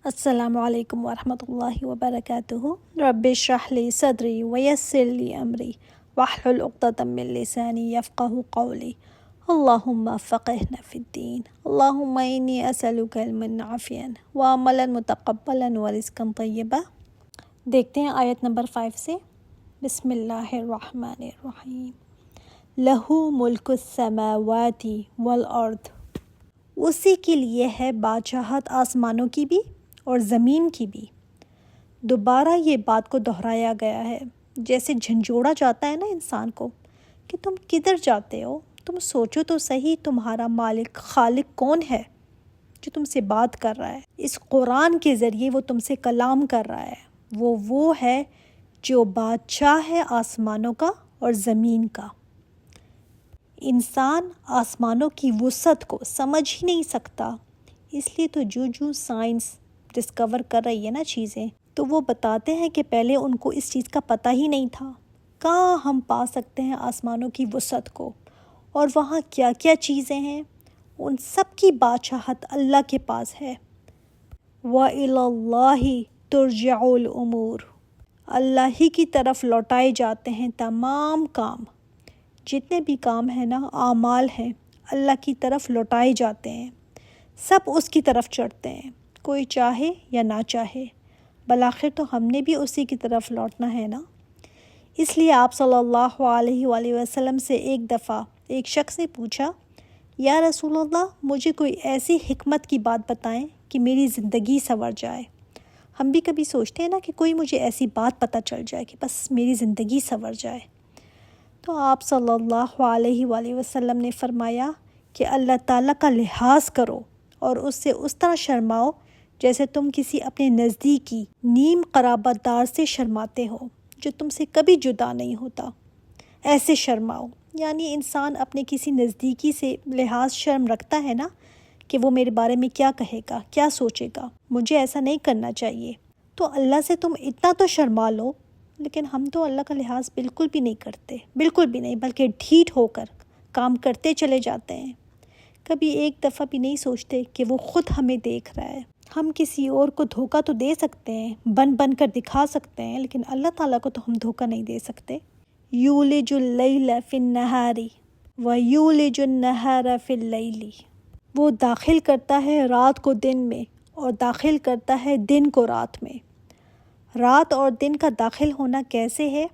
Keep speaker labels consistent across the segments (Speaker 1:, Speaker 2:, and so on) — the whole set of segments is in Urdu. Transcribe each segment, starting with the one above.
Speaker 1: السلام علیکم ورحمۃ اللہ وبرکاتہ۔ رب اشرح لی صدری ویسر لی امری واحلل عقدۃ من لسانی یفقہوا قولی۔ اللہم فقہنا فی الدین، اللہم انی اسألک علما نافعا وعملا متقبلا ورزقا طیبا۔ دیکھتے ہیں آیت نمبر 5 سے۔ بسم اللہ الرحمن الرحیم۔ لہ ملک السماوات والارض، اسی کے لیے ہے بادشاہت آسمانوں کی بھی اور زمین کی بھی۔ دوبارہ یہ بات کو دہرایا گیا ہے، جیسے جھنجھوڑا جاتا ہے نا انسان کو کہ تم کدھر جاتے ہو، تم سوچو تو صحیح تمہارا مالک خالق کون ہے جو تم سے بات کر رہا ہے۔ اس قرآن کے ذریعے وہ تم سے کلام کر رہا ہے۔ وہ ہے جو بادشاہ ہے آسمانوں کا اور زمین کا۔ انسان آسمانوں کی وسعت کو سمجھ ہی نہیں سکتا، اس لیے تو جو سائنس ڈسکور کر رہی ہے نا چیزیں، تو وہ بتاتے ہیں کہ پہلے ان کو اس چیز کا پتہ ہی نہیں تھا۔ کہاں ہم پا سکتے ہیں آسمانوں کی وسعت کو، اور وہاں کیا کیا چیزیں ہیں، ان سب کی بادشاہت اللہ کے پاس ہے۔ وَإِلَى اللَّهِ تُرْجَعُ الْأُمُورُ، اللہ ہی کی طرف لوٹائے جاتے ہیں تمام کام، جتنے بھی کام ہیں نا، اعمال ہیں، اللہ کی طرف لوٹائے جاتے ہیں، سب اس کی طرف چڑھتے ہیں، کوئی چاہے یا نہ چاہے، بالآخر تو ہم نے بھی اسی کی طرف لوٹنا ہے نا۔ اس لیے آپ صلی اللہ علیہ وآلہ وسلم سے ایک دفعہ ایک شخص نے پوچھا، یا رسول اللہ، مجھے کوئی ایسی حکمت کی بات بتائیں کہ میری زندگی سنور جائے۔ ہم بھی کبھی سوچتے ہیں نا کہ کوئی مجھے ایسی بات پتہ چل جائے کہ بس میری زندگی سنور جائے۔ تو آپ صلی اللہ علیہ وآلہ وسلم نے فرمایا کہ اللہ تعالیٰ کا لحاظ کرو اور اس سے اس طرح شرماؤ جیسے تم کسی اپنے نزدیکی نیم قرابت دار سے شرماتے ہو جو تم سے کبھی جدا نہیں ہوتا، ایسے شرماؤ۔ یعنی انسان اپنے کسی نزدیکی سے لحاظ شرم رکھتا ہے نا کہ وہ میرے بارے میں کیا کہے گا، کیا سوچے گا، مجھے ایسا نہیں کرنا چاہیے۔ تو اللہ سے تم اتنا تو شرما لو، لیکن ہم تو اللہ کا لحاظ بالکل بھی نہیں کرتے، بالکل بھی نہیں، بلکہ ڈھیٹ ہو کر کام کرتے چلے جاتے ہیں۔ کبھی ایک دفعہ بھی نہیں سوچتے کہ وہ خود ہمیں دیکھ رہا ہے۔ ہم کسی اور کو دھوکہ تو دے سکتے ہیں، بن کر دکھا سکتے ہیں، لیکن اللہ تعالیٰ کو تو ہم دھوکہ نہیں دے سکتے۔ یولج اللیل فی النہار ویولج النہار فی اللیل، وہ داخل کرتا ہے رات کو دن میں اور داخل کرتا ہے دن کو رات میں۔ رات اور دن کا داخل ہونا کیسے ہے؟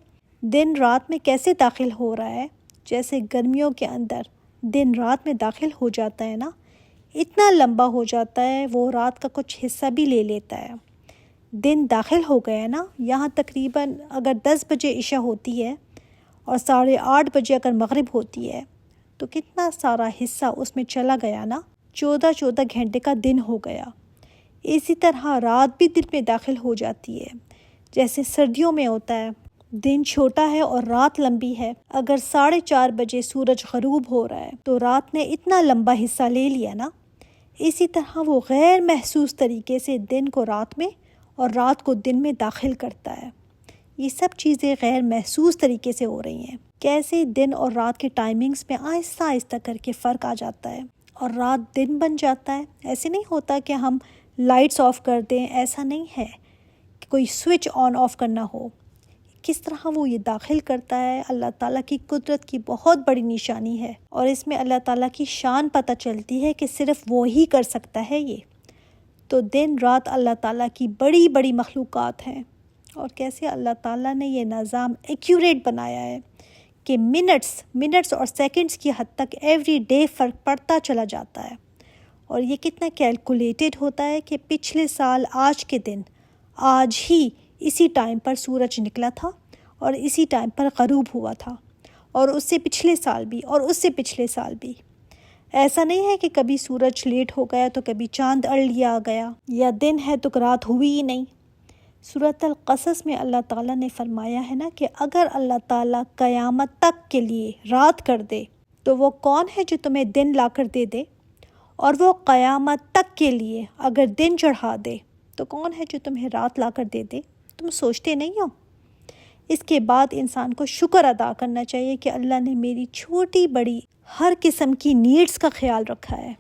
Speaker 1: دن رات میں کیسے داخل ہو رہا ہے؟ جیسے گرمیوں کے اندر دن رات میں داخل ہو جاتا ہے نا، اتنا لمبا ہو جاتا ہے وہ رات کا کچھ حصہ بھی لے لیتا ہے۔ دن داخل ہو گیا نا، یہاں تقریباً اگر 10 بجے عشاء ہوتی ہے اور 8:30 بجے اگر مغرب ہوتی ہے تو کتنا سارا حصہ اس میں چلا گیا نا، 14 گھنٹے کا دن ہو گیا۔ اسی طرح رات بھی دن میں داخل ہو جاتی ہے، جیسے سردیوں میں ہوتا ہے، دن چھوٹا ہے اور رات لمبی ہے۔ اگر 4:30 بجے سورج غروب ہو رہا ہے تو رات نے اتنا لمبا حصہ لے لیا نا۔ اسی طرح وہ غیر محسوس طریقے سے دن کو رات میں اور رات کو دن میں داخل کرتا ہے۔ یہ سب چیزیں غیر محسوس طریقے سے ہو رہی ہیں۔ کیسے دن اور رات کے ٹائمنگز میں آہستہ آہستہ کر کے فرق آ جاتا ہے اور رات دن بن جاتا ہے۔ ایسے نہیں ہوتا کہ ہم لائٹس آف کر دیں، ایسا نہیں ہے کہ کوئی سوئچ آن آف کرنا ہو۔ کس طرح وہ یہ داخل کرتا ہے، اللہ تعالیٰ کی قدرت کی بہت بڑی نشانی ہے، اور اس میں اللہ تعالیٰ کی شان پتہ چلتی ہے کہ صرف وہ ہی کر سکتا ہے یہ۔ تو دن رات اللہ تعالیٰ کی بڑی بڑی مخلوقات ہیں، اور کیسے اللہ تعالیٰ نے یہ نظام ایکیوریٹ بنایا ہے کہ منٹس اور سیکنڈز کی حد تک ایوری ڈے فرق پڑتا چلا جاتا ہے، اور یہ کتنا کیلکولیٹڈ ہوتا ہے کہ پچھلے سال آج کے دن آج ہی اسی ٹائم پر سورج نکلا تھا اور اسی ٹائم پر غروب ہوا تھا، اور اس سے پچھلے سال بھی اور اس سے پچھلے سال بھی۔ ایسا نہیں ہے کہ کبھی سورج لیٹ ہو گیا تو کبھی چاند ارلی آ گیا، یا دن ہے تو رات ہوئی ہی نہیں۔ سورۃ القصص میں اللہ تعالیٰ نے فرمایا ہے نا کہ اگر اللہ تعالیٰ قیامت تک کے لیے رات کر دے تو وہ کون ہے جو تمہیں دن لا کر دے دے، اور وہ قیامت تک کے لیے اگر دن چڑھا دے تو کون ہے جو تمہیں رات لا کر دے دے؟ تم سوچتے نہیں ہو؟ اس کے بعد انسان کو شکر ادا کرنا چاہیے کہ اللہ نے میری چھوٹی بڑی ہر قسم کی نیڈز کا خیال رکھا ہے۔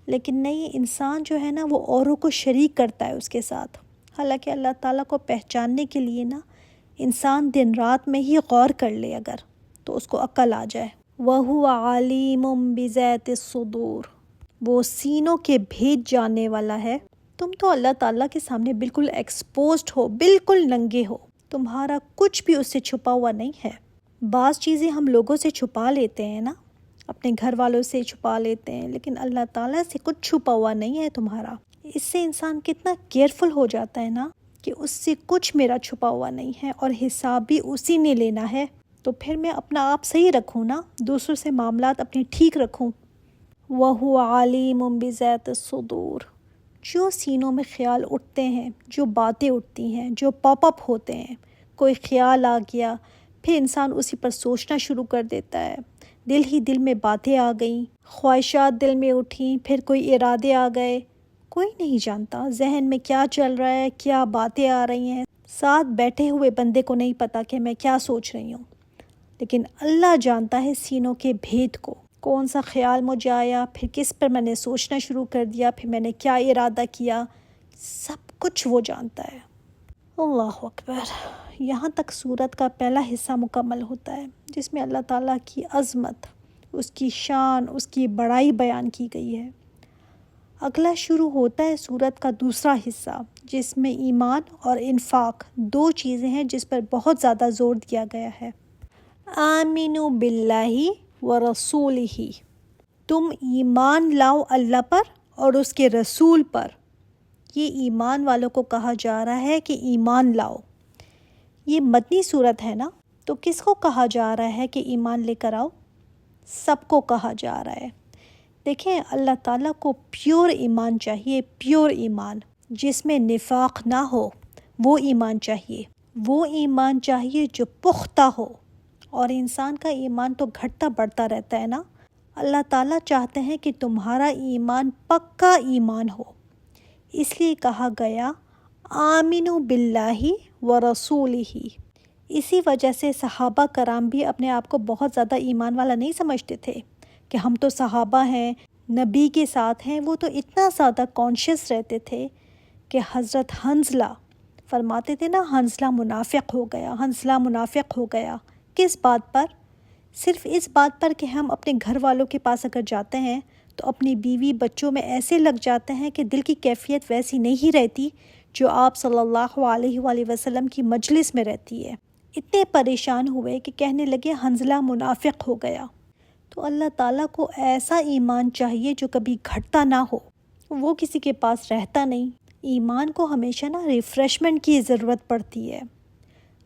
Speaker 1: لیکن نہیں، انسان جو ہے نا وہ اوروں کو شریک کرتا ہے اس کے ساتھ. حالانکہ اللہ تعالیٰ کو پہچاننے کے لیے نا انسان دن رات میں ہی غور کر لے اگر، تو اس کو عقل آ جائے. وَهُوَ عَلِيمٌ بِذَاتِ الصُّدُورِ، وہ سینوں کے بھید جاننے والا ہے. تم تو اللہ تعالیٰ کے سامنے بالکل ایکسپوزڈ ہو، بالکل ننگے ہو، تمہارا کچھ بھی اس سے چھپا ہوا نہیں ہے. بعض چیزیں ہم لوگوں سے چھپا لیتے ہیں نا، اپنے گھر والوں سے چھپا لیتے ہیں، لیکن اللہ تعالیٰ سے کچھ چھپا ہوا نہیں ہے تمہارا. اس سے انسان کتنا کیئرفل ہو جاتا ہے نا کہ اس سے کچھ میرا چھپا ہوا نہیں ہے اور حساب بھی اسی نے لینا ہے. تو پھر میں اپنا آپ صحیح رکھوں نا، دوسروں سے معاملات اپنے ٹھیک رکھوں. وَهُوَ عَلِيمٌ بِذَاتِ الصُّدُورِ، جو سینوں میں خیال اٹھتے ہیں، جو باتیں اٹھتی ہیں، جو پاپ اپ ہوتے ہیں. کوئی خیال آ گیا، پھر انسان اسی پر سوچنا شروع کر دیتا ہے. دل ہی دل میں باتیں آ گئیں، خواہشات دل میں اٹھیں، پھر کوئی ارادے آ گئے. کوئی نہیں جانتا ذہن میں کیا چل رہا ہے، کیا باتیں آ رہی ہیں. ساتھ بیٹھے ہوئے بندے کو نہیں پتا کہ میں کیا سوچ رہی ہوں، لیکن اللہ جانتا ہے سینوں کے بھید کو. کون سا خیال مجھے آیا، پھر کس پر میں نے سوچنا شروع کر دیا، پھر میں نے کیا ارادہ کیا، سب کچھ وہ جانتا ہے. اللہ اکبر. یہاں تک سورت کا پہلا حصہ مکمل ہوتا ہے جس میں اللہ تعالیٰ کی عظمت، اس کی شان، اس کی بڑائی بیان کی گئی ہے. اگلا شروع ہوتا ہے سورت کا دوسرا حصہ جس میں ایمان اور انفاق دو چیزیں ہیں جس پر بہت زیادہ زور دیا گیا ہے. آمنوا باللہ ورسولہ، تم ایمان لاؤ اللہ پر اور اس کے رسول پر. یہ ایمان والوں کو کہا جا رہا ہے کہ ایمان لاؤ. یہ مدنی صورت ہے نا، تو کس کو کہا جا رہا ہے کہ ایمان لے کر آؤ؟ سب کو کہا جا رہا ہے. دیکھیں، اللہ تعالیٰ کو پیور ایمان چاہیے، پیور ایمان جس میں نفاق نہ ہو، وہ ایمان چاہیے. وہ ایمان چاہیے جو پختہ ہو. اور انسان کا ایمان تو گھٹتا بڑھتا رہتا ہے نا. اللہ تعالیٰ چاہتے ہیں کہ تمہارا ایمان پکا ایمان ہو. اس لیے کہا گیا آمنوا باللہ ورسولہ. اسی وجہ سے صحابہ کرام بھی اپنے آپ کو بہت زیادہ ایمان والا نہیں سمجھتے تھے کہ ہم تو صحابہ ہیں، نبی کے ساتھ ہیں. وہ تو اتنا زیادہ کانشیس رہتے تھے کہ حضرت حنظلہ فرماتے تھے نا، حنظلہ منافق ہو گیا، حنظلہ منافق ہو گیا. کس بات پر؟ صرف اس بات پر کہ ہم اپنے گھر والوں کے پاس اگر جاتے ہیں تو اپنی بیوی بچوں میں ایسے لگ جاتے ہیں کہ دل کی کیفیت ویسی نہیں رہتی جو آپ صلی اللہ علیہ وآلہ وسلم کی مجلس میں رہتی ہے. اتنے پریشان ہوئے کہ کہنے لگے حنظلہ منافق ہو گیا. تو اللہ تعالیٰ کو ایسا ایمان چاہیے جو کبھی گھٹتا نہ ہو. وہ کسی کے پاس رہتا نہیں. ایمان کو ہمیشہ نا ریفریشمنٹ کی ضرورت پڑتی ہے.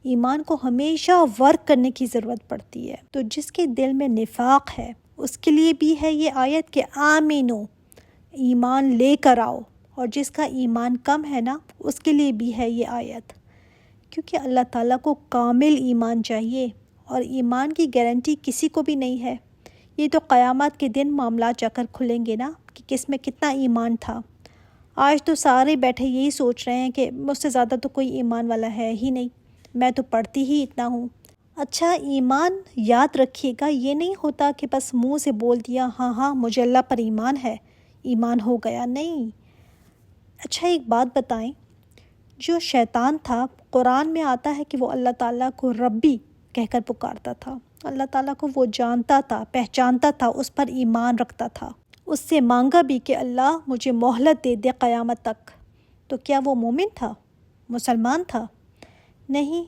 Speaker 1: ایمان کو ہمیشہ ورک کرنے کی ضرورت پڑتی ہے. تو جس کے دل میں نفاق ہے اس کے لیے بھی ہے یہ آیت کہ آمینو، ایمان لے کر آؤ. اور جس کا ایمان کم ہے نا اس کے لیے بھی ہے یہ آیت، کیونکہ اللہ تعالیٰ کو کامل ایمان چاہیے اور ایمان کی گارنٹی کسی کو بھی نہیں ہے. یہ تو قیامت کے دن معاملات جا کر کھلیں گے نا کہ کس میں کتنا ایمان تھا. آج تو سارے بیٹھے یہی سوچ رہے ہیں کہ مجھ سے زیادہ تو کوئی ایمان والا ہے ہی نہیں، میں تو پڑھتی ہی اتنا ہوں. اچھا، ایمان یاد رکھیے گا یہ نہیں ہوتا کہ بس منہ سے بول دیا ہاں ہاں مجھے اللہ پر ایمان ہے، ایمان ہو گیا. نہیں. اچھا ایک بات بتائیں، جو شیطان تھا قرآن میں آتا ہے کہ وہ اللہ تعالیٰ کو ربی کہہ کر پکارتا تھا. اللہ تعالیٰ کو وہ جانتا تھا، پہچانتا تھا، اس پر ایمان رکھتا تھا. اس سے مانگا بھی کہ اللہ مجھے مہلت دے دے قیامت تک. تو کیا وہ مومن تھا، مسلمان تھا؟ نہیں.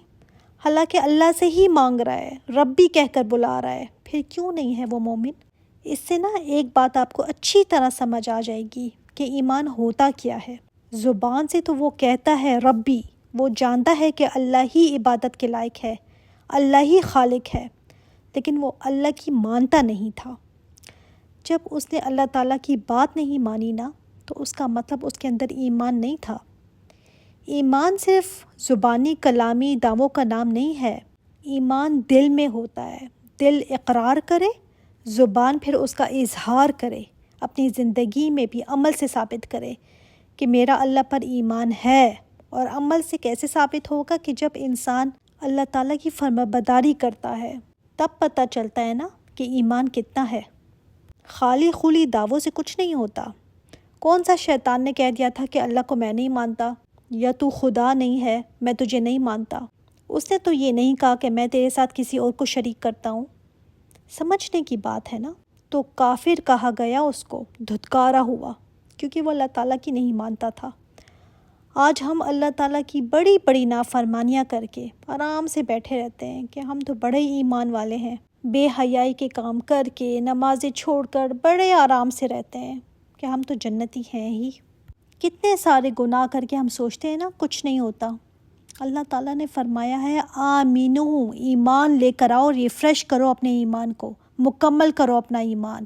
Speaker 1: حالانکہ اللہ سے ہی مانگ رہا ہے، ربی کہہ کر بلا رہا ہے، پھر کیوں نہیں ہے وہ مومن؟ اس سے نا ایک بات آپ کو اچھی طرح سمجھ آ جائے گی کہ ایمان ہوتا کیا ہے. زبان سے تو وہ کہتا ہے ربی، وہ جانتا ہے کہ اللہ ہی عبادت کے لائق ہے، اللہ ہی خالق ہے، لیکن وہ اللہ کی مانتا نہیں تھا. جب اس نے اللہ تعالیٰ کی بات نہیں مانی نا تو اس کا مطلب اس کے اندر ایمان نہیں تھا. ایمان صرف زبانی کلامی دعووں کا نام نہیں ہے. ایمان دل میں ہوتا ہے. دل اقرار کرے، زبان پھر اس کا اظہار کرے، اپنی زندگی میں بھی عمل سے ثابت کرے کہ میرا اللہ پر ایمان ہے. اور عمل سے کیسے ثابت ہوگا؟ کہ جب انسان اللہ تعالیٰ کی فرمانبرداری کرتا ہے تب پتہ چلتا ہے نا کہ ایمان کتنا ہے. خالی خولی دعووں سے کچھ نہیں ہوتا. کون سا شیطان نے کہہ دیا تھا کہ اللہ کو میں نہیں مانتا یا تو خدا نہیں ہے، میں تجھے نہیں مانتا؟ اس نے تو یہ نہیں کہا کہ میں تیرے ساتھ کسی اور کو شریک کرتا ہوں۔ سمجھنے کی بات ہے نا۔ تو کافر کہا گیا، اس کو دھتکارا ہوا کیونکہ وہ اللہ تعالیٰ کی نہیں مانتا تھا۔ آج ہم اللہ تعالیٰ کی بڑی بڑی نافرمانیاں کر کے آرام سے بیٹھے رہتے ہیں کہ ہم تو بڑے ایمان والے ہیں، بے حیائی کے کام کر کے نمازیں چھوڑ کر بڑے آرام سے رہتے ہیں کہ ہم تو جنتی ہیں ہی۔ کتنے سارے گناہ کر کے ہم سوچتے ہیں نا کچھ نہیں ہوتا۔ اللہ تعالیٰ نے فرمایا ہے آمینو، ایمان لے کر آؤ، ریفریش کرو اپنے ایمان کو، مکمل کرو اپنا ایمان۔